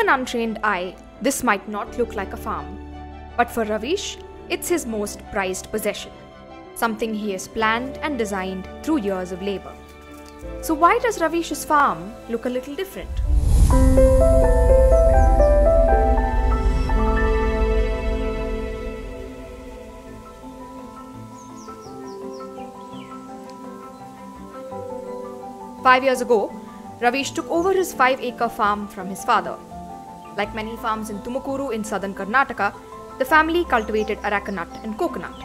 an untrained eye, this might not look like a farm. But for Ravish, it's his most prized possession, something he has planned and designed through years of labor. So why does Ravish's farm look a little different? Five years ago, Ravish took over his 5-acre farm from his father. Like many farms in Tumakuru in southern Karnataka, the family cultivated arecanut and coconut.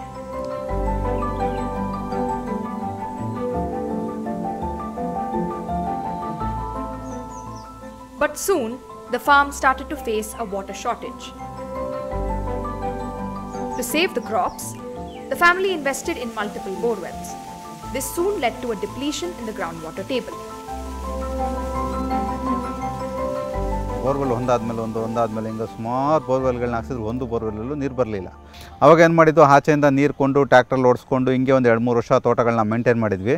But soon, the farm started to face a water shortage. To save the crops, the family invested in multiple borewells. This soon led to a depletion in the groundwater table. Borewell ಒಂದಾದ್ಮೇಲೆ ಹಿಂಗೆ ಸುಮಾರು ಬೋರ್ವೆಲ್ಗಳನ್ನ ಹಾಕ್ಸಿದ್ರು ಒಂದು ಬೋರ್ವೆಲ್ಲೂ ನೀರು ಬರಲಿಲ್ಲ. ಅವಾಗ ಏನು ಮಾಡಿದ್ದು, ಆಚೆಯಿಂದ ನೀರು ಕೊಂಡು ಟ್ರ್ಯಾಕ್ಟ್ರಲ್ಲಿ ಓಡಿಸ್ಕೊಂಡು ಹಿಂಗೆ ಒಂದು 2-3 ವರ್ಷ ತೋಟಗಳನ್ನ ಮೇಂಟೈನ್ ಮಾಡಿದ್ವಿ.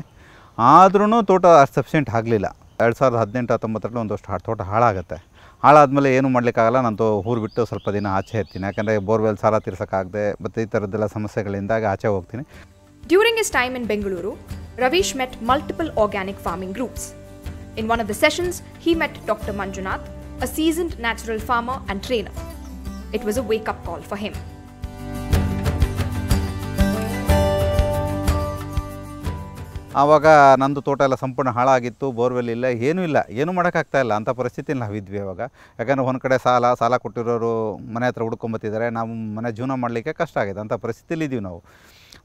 ಆದ್ರೂ ತೋಟ ಸಫಿಷಿಯೆಂಟ್ ಆಗಲಿಲ್ಲ. 2018-19 ಒಂದಷ್ಟು ತೋಟ ಹಾಳಾಗುತ್ತೆ. ಹಾಳಾದ್ಮೇಲೆ ಏನು ಮಾಡಲಿಕ್ಕಾಗಲ್ಲ. ನಾನು ಊರು ಬಿಟ್ಟು ಸ್ವಲ್ಪ ದಿನ ಆಚೆ ಇರ್ತೀನಿ. ಯಾಕಂದರೆ ಬೋರ್ವೆಲ್ ಸಾಲ ತೀರ್ಸೋಕ್ಕಾಗದೆ ಮತ್ತು ಈ ಥರದ್ದೆಲ್ಲ ಸಮಸ್ಯೆಗಳಿಂದಾಗಿ ಆಚೆ ಹೋಗ್ತೀನಿ. During his time in Bengaluru, Ravish met multiple organic farming groups. In one of the sessions, he met Dr. Manjunath, a seasoned natural farmer and trainer. It was a wake-up call for him. ಆವಾಗ ನಂದು ತೋಟ ಎಲ್ಲ ಸಂಪೂರ್ಣ ಹಾಳಾಗಿತ್ತು. Borewell ಇಲ್ಲ, ಏನೂ ಇಲ್ಲ, ಏನೂ ಮಾಡೋಕ್ಕಾಗ್ತಾಯಿಲ್ಲ. ಅಂಥ ಪರಿಸ್ಥಿತಿಯಲ್ಲಿ ನಾವಿದ್ವಿ ಅವಾಗ. ಯಾಕಂದರೆ ಒಂದು ಕಡೆ ಸಾಲ ಕೊಟ್ಟಿರೋರು ಮನೆ ಹತ್ರ ಹುಡ್ಕೊಂಬತ್ತಿದ್ದಾರೆ. ನಾವು ಮನೆ ಜೀವನ ಮಾಡಲಿಕ್ಕೆ ಕಷ್ಟ ಆಗಿದೆ. ಅಂಥ ಪರಿಸ್ಥಿತಿಯಲ್ಲಿ ಇದ್ದೀವಿ ನಾವು.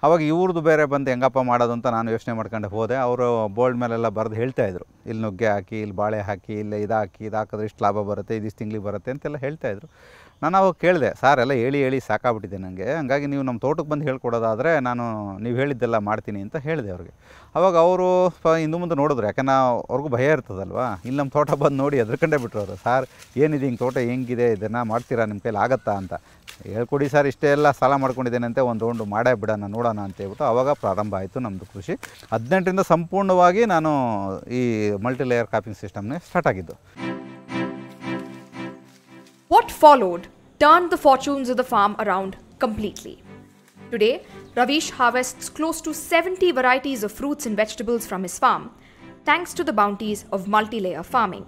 ಆವಾಗ ಇವ್ರದ್ದು ಬೇರೆ ಬಂದು ಹೆಂಗಪ್ಪ ಮಾಡೋದು ಅಂತ ನಾನು ಯೋಚನೆ ಮಾಡ್ಕೊಂಡು ಹೋದೆ. ಅವರು ಬೋರ್ಡ್ ಮೇಲೆಲ್ಲ ಬರೆದು ಹೇಳ್ತಾಯಿದ್ರು, ಇಲ್ಲಿ ನುಗ್ಗೆ ಹಾಕಿ, ಇಲ್ಲಿ ಬಾಳೆ ಹಾಕಿ, ಇಲ್ಲಿ ಇದು ಹಾಕಿದ್ರೆ ಇಷ್ಟು ಲಾಭ ಬರುತ್ತೆ, ಇದಿಷ್ಟು ತಿಂಗಳಿಗೆ ಬರುತ್ತೆ ಅಂತೆಲ್ಲ ಹೇಳ್ತಾಯಿದ್ರು. ನಾನು ಅವಾಗ ಕೇಳಿದೆ, ಸಾರ್ ಎಲ್ಲ ಹೇಳಿ ಸಾಕಾಗ್ಬಿಟ್ಟಿದೆ ನನಗೆ, ಹಂಗಾಗಿ ನೀವು ನಮ್ಮ ತೋಟಕ್ಕೆ ಬಂದು ಹೇಳ್ಕೊಡೋದಾದರೆ ನಾನು ನೀವು ಹೇಳಿದ್ದೆಲ್ಲ ಮಾಡ್ತೀನಿ ಅಂತ ಹೇಳಿದೆ ಅವ್ರಿಗೆ. ಅವಾಗ ಅವರು ಹಿಂದೆ ಮುಂದೆ ನೋಡಿದ್ರು. ಯಾಕಂದ್ರೆ ಅವ್ರಿಗೂ ಭಯ ಇರ್ತದಲ್ವ. ಇಲ್ಲಿ ನಮ್ಮ ತೋಟ ಬಂದು ನೋಡಿ ಎದ್ರಕಂಡೇ ಬಿಟ್ಟರು ಅವರು. ಸಾರ್ ಏನಿದೆ ಹಿಂಗೆ ತೋಟ ಹೆಂಗಿದೆ, ಇದನ್ನು ಮಾಡ್ತೀರಾ, ನಿಮ್ಮ ಕೈಲಿ ಆಗತ್ತಾ ಅಂತ. ಹೇಳ್ಕೊಡಿ ಸರ್, ಇಷ್ಟೇ ಎಲ್ಲ ಸಾಲ ಮಾಡ್ಕೊಂಡಿದ್ದೇನೆ ಒಂದು ರೌಂಡು ಮಾಡೇ ಬಿಡೋಣ ನೋಡೋಣ ಅಂತ ಹೇಳ್ಬಿಟ್ಟು ಅವಾಗ ಪ್ರಾರಂಭ ಆಯಿತು ನಮ್ಮದು ಕೃಷಿ. 18ರಿಂದ ಸಂಪೂರ್ಣವಾಗಿ ನಾನು ಈ ಮಲ್ಟಿ ಲೇಯರ್ ಕ್ರಾಪಿಂಗ್ ಸಿಸ್ಟಮ್ನೇ ಸ್ಟಾರ್ಟ್ ಆಗಿದ್ದು. What followed turned the fortunes of the farm around completely. Today, Ravish harvests close to 70 varieties of fruits and vegetables from his farm, thanks to the bounties of multi-layer farming.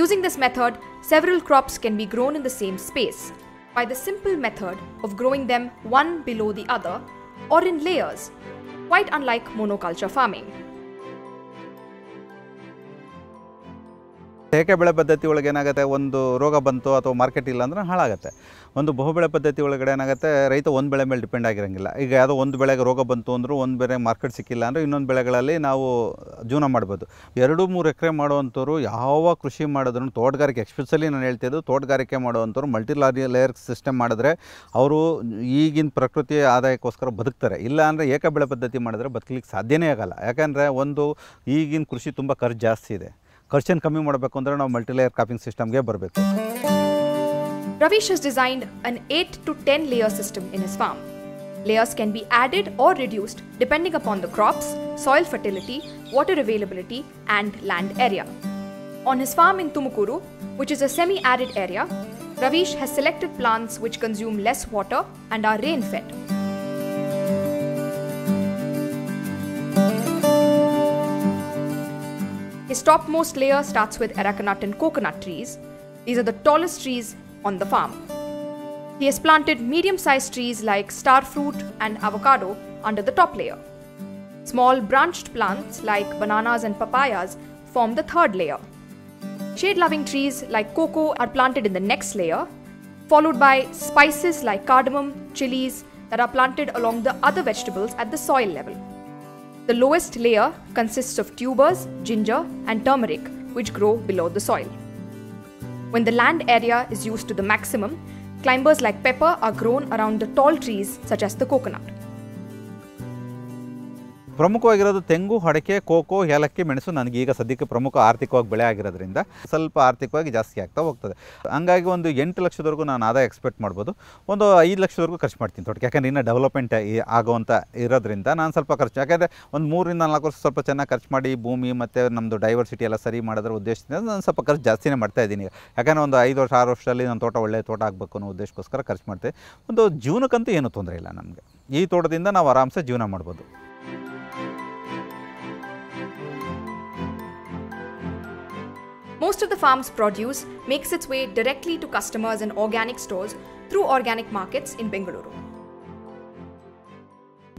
Using this method, several crops can be grown in the same space by the simple method of growing them one below the other or in layers, quite unlike monoculture farming. ಏಕೆ ಬೆಳೆ ಪದ್ಧತಿ ಒಳಗೆ ಏನಾಗುತ್ತೆ, ಒಂದು ರೋಗ ಬಂತು ಅಥವಾ market ಇಲ್ಲ ಅಂದರೆ ಹಾಳಾಗುತ್ತೆ. ಒಂದು ಬಹುಬೆಳೆ ಪದ್ಧತಿ ಒಳಗಡೆ ಏನಾಗುತ್ತೆ, ರೈತ ಒಂದು ಬೆಳೆ ಮೇಲೆ ಡಿಪೆಂಡ್ ಆಗಿರೋಂಗಿಲ್ಲ. ಈಗ ಯಾವುದೋ ಒಂದು ಬೆಳೆಗೆ ರೋಗ ಬಂತು ಅಂದರೂ ಒಂದು ಬೆಳೆ ಮಾರ್ಕೆಟ್ ಸಿಕ್ಕಿಲ್ಲ ಅಂದರೆ ಇನ್ನೊಂದು ಬೆಳೆಗಳಲ್ಲಿ ನಾವು ಜೀವನ ಮಾಡ್ಬೋದು. 2-3 ಎಕರೆ ಮಾಡುವಂಥವ್ರು ಯಾವ ಕೃಷಿ ಮಾಡಿದ್ರು, ತೋಟಗಾರಿಕೆ ಎಸ್ಪೆಷಲಿ ನಾನು ಹೇಳ್ತಿದ್ದು, ತೋಟಗಾರಿಕೆ ಮಾಡುವಂಥವ್ರು ಮಲ್ಟಿ ಲೇಯರ್ ಸಿಸ್ಟಮ್ ಮಾಡಿದ್ರೆ ಅವರು ಈಗಿನ ಪ್ರಕೃತಿ ಆದಾಯಕ್ಕೋಸ್ಕರ ಬದುಕ್ತಾರೆ. ಇಲ್ಲ ಅಂದರೆ ಏಕ ಬೆಳೆ ಪದ್ಧತಿ ಮಾಡಿದ್ರೆ ಬದುಕಲಿಕ್ಕೆ ಸಾಧ್ಯನೇ ಆಗಲ್ಲ. ಯಾಕಂದರೆ ಒಂದು ಈಗಿನ ಕೃಷಿ ತುಂಬ ಖರ್ಚು ಜಾಸ್ತಿ ಇದೆ. ಖರ್ಚನ್ನು ಕಮ್ಮಿ ಮಾಡಬೇಕು ಅಂದರೆ ನಾವು ಮಲ್ಟಿ ಲೇಯರ್ ಕ್ರಾಪಿಂಗ್ ಸಿಸ್ಟಮ್ಗೆ ಬರಬೇಕು. Ravish has designed an 8 to 10 layer system in his farm. Layers can be added or reduced depending upon the crops, soil fertility, water availability, and land area. On his farm in Tumakuru, which is a semi-arid area, Ravish has selected plants which consume less water and are rain-fed. His topmost layer starts with arecanut and coconut trees. These are the tallest trees on the farm. He has planted medium-sized trees like star fruit and avocado under the top layer. Small branched plants like bananas and papayas form the third layer. Shade-loving trees like cocoa are planted in the next layer, followed by spices like cardamom, chilies that are planted along the other vegetables at the soil level. The lowest layer consists of tubers, ginger, and turmeric, which grow below the soil. When the land area is used to the maximum, Climbers like pepper are grown around the tall trees such as the coconut. ಪ್ರಮುಖವಾಗಿರೋದು ತೆಂಗು, ಅಡಿಕೆ, cocoa, ಏಲಕ್ಕಿ, ಮೆಣಸು ನನಗೆ ಈಗ ಸದ್ಯಕ್ಕೆ ಪ್ರಮುಖ ಆರ್ಥಿಕವಾಗಿ ಬೆಳೆ ಆಗಿರೋದ್ರಿಂದ ಸ್ವಲ್ಪ ಆರ್ಥಿಕವಾಗಿ ಜಾಸ್ತಿ ಆಗ್ತಾ ಹೋಗ್ತದೆ. ಹಂಗಾಗಿ ಒಂದು 8 ಲಕ್ಷದವರೆಗೂ ನಾನು ಆದಾಯ ಎಕ್ಸ್ಪೆಕ್ಟ್ ಮಾಡ್ಬೋದು. ಒಂದು 5 ಲಕ್ಷದವರೆಗೂ ಖರ್ಚು ಮಾಡ್ತೀನಿ ತೋಟಕ್ಕೆ. ಯಾಕಂದರೆ ಇನ್ನೂ ಡೆವಲಪ್ಮೆಂಟ್ ಆಗುವಂಥ ಇರೋದ್ರಿಂದ ನಾನು ಸ್ವಲ್ಪ ಖರ್ಚು, ಯಾಕಂದರೆ ಒಂದು 3 ರಿಂದ 4 ವರ್ಷ ಸ್ವಲ್ಪ ಚೆನ್ನಾಗಿ ಖರ್ಚು ಮಾಡಿ ಭೂಮಿ ಮತ್ತು ನಮ್ಮದು ಡೈವರ್ಸಿಟಿ ಎಲ್ಲ ಸರಿ ಮಾಡೋದ್ರ ಉದ್ದೇಶದಿಂದ ನಾನು ಸ್ವಲ್ಪ ಖರ್ಚು ಜಾಸ್ತಿನೇ ಮಾಡ್ತಾಯಿದ್ದೀನಿ. ಯಾಕಂದರೆ ಒಂದು 5 ವರ್ಷ 6 ವರ್ಷದಲ್ಲಿ ನನ್ನ ತೋಟ ಒಳ್ಳೆಯ ತೋಟ ಆಗಬೇಕು ಅನ್ನೋ ಉದ್ದೇಶಕ್ಕೋಸ್ಕರ ಖರ್ಚು ಮಾಡ್ತೇವೆ. ಒಂದು ಜೀವನಕ್ಕಂತೂ ಏನೂ ತೊಂದರೆ ಇಲ್ಲ ನಮಗೆ. ಈ ತೋಟದಿಂದ ನಾವು ಆರಾಮ್ಸೆ ಜೀವನ ಮಾಡ್ಬೋದು. Most of the farm's produce makes its way directly to customers in organic stores through organic markets in Bengaluru.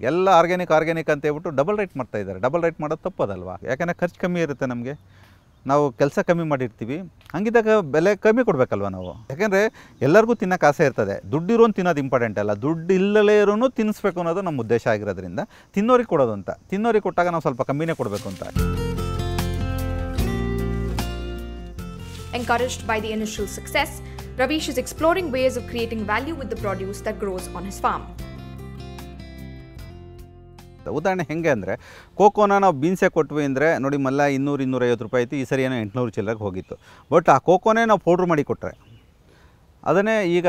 ಎಲ್ಲ ಆರ್ಗ್ಯಾನಿಕ್ ಅಂತ ಹೇಳ್ಬಿಟ್ಟು ಡಬಲ್ ರೇಟ್ ಮಾಡ್ತಾ ಇದ್ದಾರೆ. ಡಬಲ್ ರೇಟ್ ಮಾಡೋದು ತಪ್ಪದಲ್ವಾ? ಯಾಕಂದರೆ ಖರ್ಚು ಕಮ್ಮಿ ಇರುತ್ತೆ ನಮಗೆ, ನಾವು ಕೆಲಸ ಕಮ್ಮಿ ಮಾಡಿರ್ತೀವಿ. ಹಂಗಿದ್ದಾಗ ಬೆಲೆ ಕಮ್ಮಿ ಕೊಡಬೇಕಲ್ವ ನಾವು? ಯಾಕೆಂದರೆ ಎಲ್ಲರಿಗೂ ತಿನ್ನೋಕೆ ಆಸೆ ಇರ್ತದೆ. ದುಡ್ಡಿರೋನು ತಿನ್ನೋದು ಇಂಪಾರ್ಟೆಂಟ್ ಅಲ್ಲ, ದುಡ್ಡು ಇಲ್ಲಲೇ ಇರೋನು ತಿನ್ನಿಸ್ಬೇಕು ಅನ್ನೋದು ನಮ್ಮ ಉದ್ದೇಶ ಆಗಿರೋದ್ರಿಂದ ತಿನ್ನೋರಿಗೆ ಕೊಡೋದು ಅಂತ. ತಿನ್ನೋರಿಗೆ ಕೊಟ್ಟಾಗ ನಾವು ಸ್ವಲ್ಪ ಕಮ್ಮಿನೇ ಕೊಡಬೇಕು ಅಂತ. Encouraged by the initial success, Ravish is exploring ways of creating value with the produce that grows on his farm. ಉದಾಹರಣೆ ಹೆಂಗೆ ಅಂದರೆ, ಕೋಕೋನ ನಾವು ಬೀನ್ಸೇ ಕೊಟ್ವಿ ಅಂದರೆ ನೋಡಿ, ಮೊದಲ 200-250 ರೂಪಾಯಿ ಇತ್ತು. ಈ ಸರಿ ಏನೋ 800 ಚಿಲ್ಲರೆಗೆ ಹೋಗಿತ್ತು. ಬಟ್ ಆ ಕೋಕೋನೇ ನಾವು ಪೌಡ್ರ್ ಮಾಡಿ ಕೊಟ್ಟರೆ, ಅದನ್ನೇ ಈಗ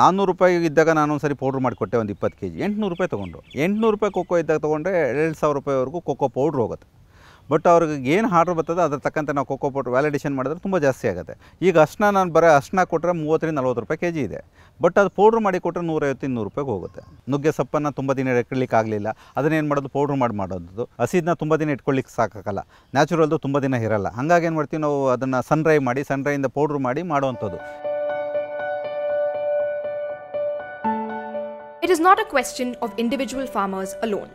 400 ರೂಪಾಯಿ ಇದ್ದಾಗ ನಾನು ಒಂದು ಸರಿ ಪೌಡ್ರ್ ಮಾಡಿಕೊಟ್ಟೆ, ಒಂದು 20 kg 800 ರೂಪಾಯಿ ತೊಗೊಂಡ್ರು. 800 ರೂಪಾಯಿ ಕೋಕೋ ಇದ್ದಾಗ ತೊಗೊಂಡ್ರೆ 2000 ರೂಪಾಯಿವರೆಗೂ ಕೋಕೋ ಪೌಡ್ರ್ ಹೋಗುತ್ತೆ. ಬಟ್ ಅವ್ರಿಗೆ ಏನು ಆರ್ಡ್ರ್ ಬರ್ತದೆ ಅದ್ರ ತಕ್ಕಂತೆ ನಾವು ಕೋಕೋ ಪೌಡ್ರ್ ವ್ಯಾಲಿಡೇಷನ್ ಮಾಡಿದ್ರೆ ತುಂಬ ಜಾಸ್ತಿ ಆಗುತ್ತೆ. ಈಗ ಅಷ್ಟನ್ನ ನಾನು ಅಷ್ಟನ್ನ ಕೊಟ್ಟರೆ 30-40 ರೂಪಾಯಿ kg ಇದೆ. ಬಟ್ ಅದು ಪೌಡ್ರ್ ಮಾಡಿ ಕೊಟ್ಟರೆ 150-200 ರೂಪಾಯಿಗೆ ಹೋಗುತ್ತೆ. ನುಗ್ಗೆ ಸೊಪ್ಪನ್ನು ತುಂಬ ದಿನ ಇಟ್ಕೊಳ್ಳಿಕ್ಕೆ ಆಗಲಿಲ್ಲ, ಅದನ್ನೇನು ಮಾಡೋದು, ಪೌಡ್ರ್ ಮಾಡೋದು. ಹಸಿದನ್ನ ತುಂಬ ದಿನ ಇಟ್ಕೊಳ್ಳಿಕ್ಕೆ ಸಾಕಾಗಲ್ಲ, ನ್ಯಾಚುರಲ್ದು ತುಂಬ ದಿನ ಇರಲ್ಲ. ಹಾಗಾಗಿ ಏನು ಮಾಡ್ತೀವಿ ನಾವು, ಅದನ್ನು ಸನ್ಡ್ರೈಯಿಂದ ಪೌಡ್ರ್ ಮಾಡಿ ಮಾಡುವಂಥದ್ದು. It is not a question of individual farmers alone.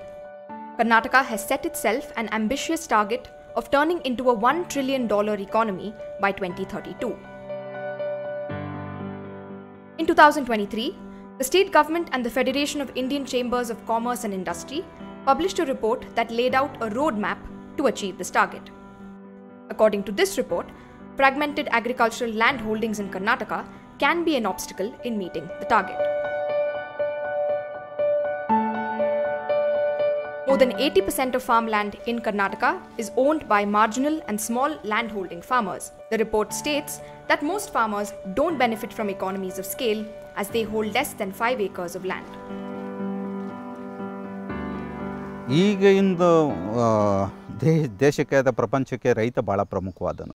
Karnataka has set itself an ambitious target of turning into a $1 trillion economy by 2032. In 2023, the state government and the Federation of Indian Chambers of Commerce and Industry published a report that laid out a roadmap to achieve this target. According to this report, fragmented agricultural land holdings in Karnataka can be an obstacle in meeting the target. More than 80% of farmland in Karnataka is owned by marginal and small landholding farmers. The report states that most farmers don't benefit from economies of scale as they hold less than 5 acres of land. ಈಗ ಇಂದು ದೇಶಕ್ಕೆ ಅಥವಾ ಪ್ರಪಂಚಕ್ಕೆ ರೈತ ಭಾಳ ಪ್ರಮುಖವಾದನು.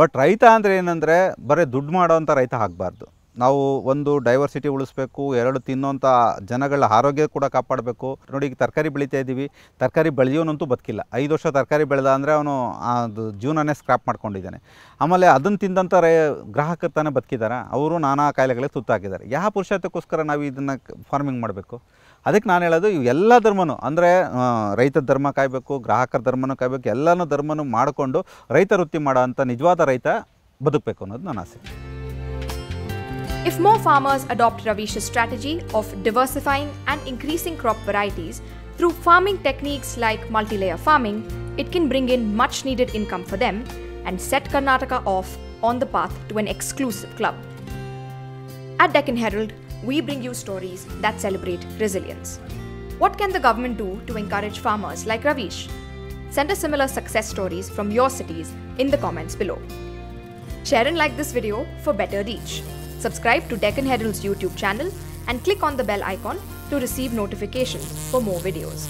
But ರೈತ ಅಂದರೆ ಏನಂದರೆ ಬರೀ ದುಡ್ಡು ಮಾಡೋವಂಥ ರೈತ ಆಗಬಾರ್ದು. ನಾವು ಒಂದು ಡೈವರ್ಸಿಟಿ ಉಳಿಸ್ಬೇಕು, 2 ತಿನ್ನೋಂಥ ಜನಗಳ ಆರೋಗ್ಯ ಕೂಡ ಕಾಪಾಡಬೇಕು. ನೋಡಿ, ಈಗ ತರಕಾರಿ ಬೆಳೀತಾ ಇದ್ದೀವಿ, ತರಕಾರಿ ಬೆಳೆಯೋನಂತೂ ಬದುಕಿಲ್ಲ. 5 ವರ್ಷ ತರಕಾರಿ ಬೆಳೆದ ಅಂದರೆ ಅವನು ಅದು ಜೀವನನೇ ಸ್ಕ್ರಾಪ್ ಮಾಡ್ಕೊಂಡಿದ್ದಾನೆ. ಆಮೇಲೆ ಅದನ್ನು ತಿಂದಂಥ ಗ್ರಾಹಕರು ತಾನೇ ಬದುಕಿದ್ದಾರೆ, ಅವರು ನಾನಾ ಕಾಯಿಲೆಗಳಿಗೆ ತುತ್ತಾಕಿದ್ದಾರೆ. ಯಾವ ಪುರುಷಾರ್ಥಕ್ಕೋಸ್ಕರ ನಾವು ಇದನ್ನು ಫಾರ್ಮಿಂಗ್ ಮಾಡಬೇಕು? ಅದಕ್ಕೆ ನಾನು ಹೇಳೋದು, ಎಲ್ಲ ಧರ್ಮನೂ ಅಂದರೆ ರೈತ ಧರ್ಮ ಕಾಯಬೇಕು, ಗ್ರಾಹಕರ ಧರ್ಮನೂ ಕಾಯಬೇಕು, ಎಲ್ಲನೂ ಧರ್ಮನೂ ಮಾಡಿಕೊಂಡು ರೈತ ವೃತ್ತಿ ಮಾಡೋ ಅಂಥ ನಿಜವಾದ ರೈತ ಬದುಕಬೇಕು ಅನ್ನೋದು ನನ್ನ ಆಸೆ. If more farmers adopt Ravish's strategy of diversifying and increasing crop varieties through farming techniques like multi-layer farming, it can bring in much needed income for them and set Karnataka off on the path to an exclusive club. At Deccan Herald, we bring you stories that celebrate resilience. What can the government do to encourage farmers like Ravish? Send us similar success stories from your cities in the comments below. Share and like this video for better reach. Subscribe to Deccan Herald's YouTube channel and click on the bell icon to receive notifications for more videos.